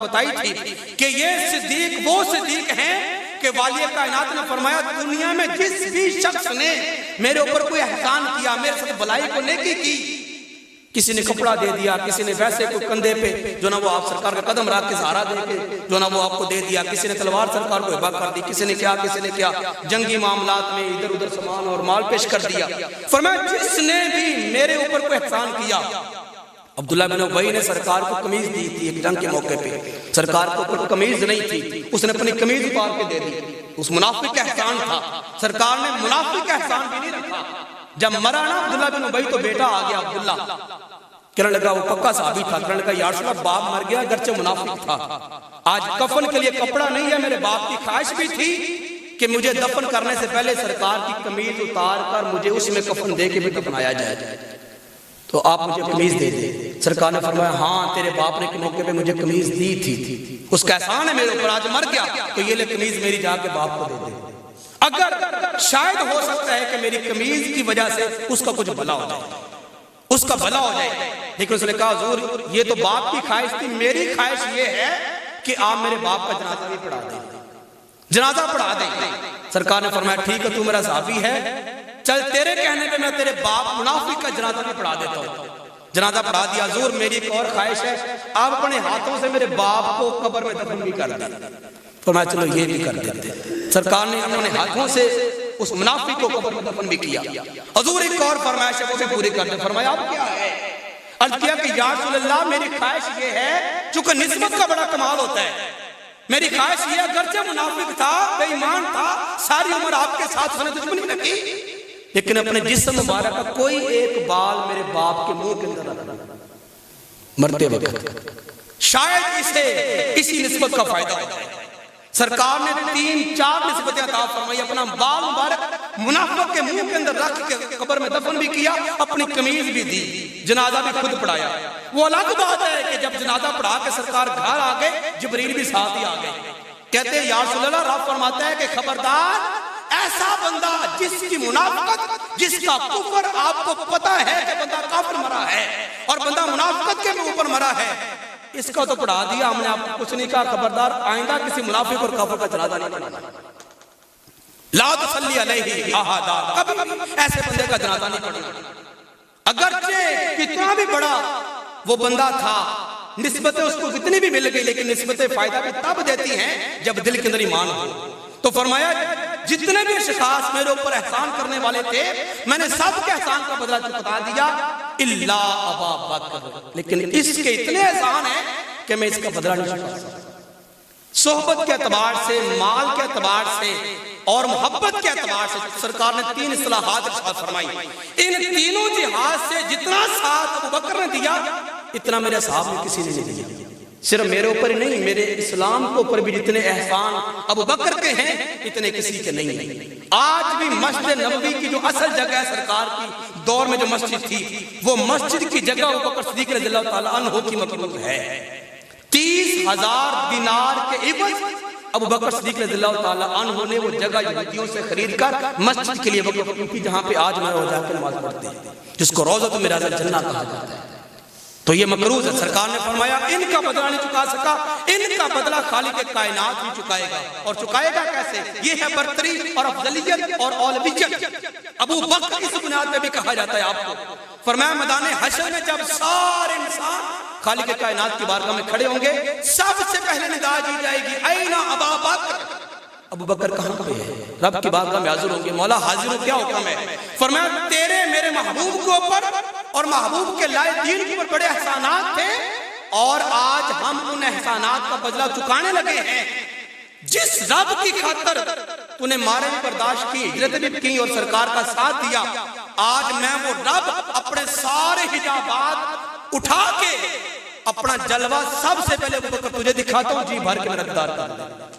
بتائی تھی کہ یہ صدیق وہ صدیق ہیں کہ والی کائنات نے فرمایا دنیا میں جس بھی شخص نے میرے اوپر کوئی احسان کیا، میرے ساتھ بھلائی کو نیکی کی، کسی نے کپڑا دے دیا، کسی نے ویسے کو کندھے پہ جو نا وہ آپ سرکار کا قدم رکھ کے سہارا دے کے جو نا وہ آپ کو دے دیا، کسی نے تلوار سرکار کو ہبہ کر دی، کسی نے کیا جنگی معاملات میں ادھر ادھر سامان اور مال پیش کر دیا۔ فرمایا جس نے بھی میرے اوپر کوئی احسان کیا، عبداللہ بن ابی نے سرکار کو قمیض دی تھی ایک جنگ کے موقع پہ، سرکار کو اوپر قمیض نہیں تھی، اس نے اپنی قمیض اتار کے دے دی، اس منافق کا احسان تھا، سرکار نے منافق کا احسان بھی نہیں رکھا۔ جب مرا نا عبداللہ بن ابی تو بیٹا آ گیا عبداللہ، کہنے لگا وہ پکا صحابی تھا، کہنے لگا یا رسول اللہ باپ مر گیا گرچہ منافق تھا، آج کفن کے لیے کپڑا نہیں ہے، میرے باپ کی خواہش بھی تھی کہ مجھے دفن کرنے سے پہلے سرکار کی قمیض اتار کر مجھے اس میں کفن دے کے بھی دفنایا جائے، تو آپ مجھے قمیض دے دیں۔ سرکار نے فرمایا ہاں تیرے باپ نے ایک موقع پہ مجھے قمیض دی تھی، اس کا احسان ہے میرے اوپر، آج مر گیا تو یہ لے قمیض میری جا کے باپ کو دے دے، اگر شاید ہو سکتا ہے کہ میری قمیض کی وجہ سے اس کا کچھ بھلا ہو جائے، اس کا بھلا ہو جائے۔ لیکن اس نے کہا حضور یہ تو باپ کی خواہش تھی، میری خواہش یہ ہے کہ آپ میرے باپ کا جنازہ بھی پڑھا دیں، جنازہ پڑھا دیں۔ سرکار نے فرمایا ٹھیک ہے تو میرا صحابی ہے، چل تیرے کہنے پہ میں تیرے باپ منافق کا جنازہ بھی پڑھا دیتا ہوں۔ جنازہ پڑھا دیا۔ حضور میری ایک اور خواہش ہے، آپ اپنے ہاتھوں سے میرے باپ کو قبر میں دفن بھی کر دیں۔ فرمایا چلو یہ بھی کر دیتے۔ سرکار نے اپنے ہاتھوں سے اس منافق کو قبر میں دفن بھی کیا۔ حضور ایک اور فرمائش ہے وہ بھی پوری کر دیں۔ فرمایا اب کیا ہے؟ عرض کیا کہ یا رسول اللہ میری خواہش یہ ہے، چونکہ نسبت کا بڑا کمال ہوتا ہے، میری خواہش یہ اگرچہ منافق تھا، بے ایمان تھا، ساری عمر آپ کے ساتھ سنے دشمنی نہ کی، لیکن اپنے جسم مبارک کا کوئی ایک بال میرے باپ کے منہ کے اندر رکھنا مرتے وقت، شاید اسے اسی نسبت کا فائدہ ہوتا ہے۔ سرکار نے 3-4 نسبتیں عطا فرمائی، اپنا بال مبارک منافق کے منہ کے اندر رکھ کے قبر میں دفن بھی کیا، اپنی قمیض بھی دی، جنازہ بھی خود پڑھایا۔ وہ الگ بات ہے کہ جب جنازہ پڑھا کے سرکار گھر آ گئے، جبریل بھی ساتھ ہی آ گئے، کہتے ہیں یا رسول اللہ، رب فرماتا ہے کہ خبردار ایسا بندہ جس کی منافقت، جس کا کفر آپ کو پتا ہے کہ بندہ کافر مرا ہے اور بندہ منافقت کے اوپر مرا ہے، اس کا تو پڑھا دیا ہم نے، آپ کو کچھ نہیں کہا، خبردار آئندہ کسی منافق اور کافر کا جنازہ نہیں پڑھانا، لا تصلی علیہ احدا، کبھی ایسے بندے کا جنازہ نہیں پڑھنا، اگرچہ کتنا بھی بڑا وہ بندہ تھا، نسبتیں اس کو کتنی بھی مل گئی، لیکن نسبتیں فائدہ بھی تب دیتی ہیں جب دل کے اندر ایمان ہو۔ تو فرمایا جتنے بھی اشخاص میرے اوپر احسان کرنے والے تھے، میں نے سب کے احسان کا بدلہ چکتا دیا، الا ابا بکر، لیکن اس کے اتنے احسان ہیں کہ میں اس کا بدلہ نہیں چکا سکتا۔ صحبت کے اعتبار سے، مال کے اعتبار سے اور محبت کے اعتبار سے سرکار نے 3 اصلاحات ارشاد فرمائی۔ ان تینوں جہاد سے جتنا ساتھ ابو بکر نے دیا، اتنا میرے صحابہ نے کسی نے نہیں دیا۔ صرف میرے اوپر ہی نہیں، میرے اسلام کے اوپر بھی جتنے احسان ابو بکر کے ہیں اتنے کسی کے نہیں ہیں۔ آج بھی مسجد نبوی کی جو اصل جگہ ہے سرکار کی دور میں جو مسجد تھی، وہ مسجد کی جگہ ابو بکر صدیق رضی اللہ تعالیٰ عنہ کی مقبول ہے۔ 30,000 دینار کے عوض ابو بکر صدیق رضی اللہ تعالیٰ عنہ نے وہ جگہ یہودیوں سے خرید کر مسجد کے لیے وقف کی تھی، جہاں پہ آج میں روزہ کے نماز پڑھتے ہیں، جس کو روضۃ میراث الجنہ کہا جاتا ہے۔ تو یہ مقروض ہے۔ سرکار نے فرمایا ان کا بدلہ نہیں چکا سکا، ان کا بدلہ خالق کائنات ہی چکائے گا، اور چکائے گا کیسے؟ یہ ہے برتری اور افضلیت اور اولویت۔ ابو بکر اس بنیاد پہ بھی کہا جاتا ہے آپ کو۔ فرمایا میدان حشر میں جب سارے انسان خالق کائنات کی بارگاہ میں کھڑے ہوں گے، سب سے پہلے ندا دی جائے گی اینا ابا بکر، ابو بکر کہاں پہ ہے؟ رب کی بارگاہ میں حاضر ہوں گے، مولا حاضر ہوں، کیا حکم ہے؟ فرمایا تیرے میرے محبوب کے اوپر اور محبوب کے لائے دین کے اوپر بڑے احسانات تھے، اور آج ہم ان احسانات کا بدلہ چکانے لگے ہیں۔ جس رب کی خاطر تو نے مارے بھی برداشت کی، ہجرت بھی کی اور سرکار کا ساتھ دیا، آج میں وہ رب اپنے سارے حجابات اٹھا کے اپنا جلوہ سب سے پہلے ابو بکر تجھے دکھاتا ہوں، جی بھر کے میرا دیدار کر دے۔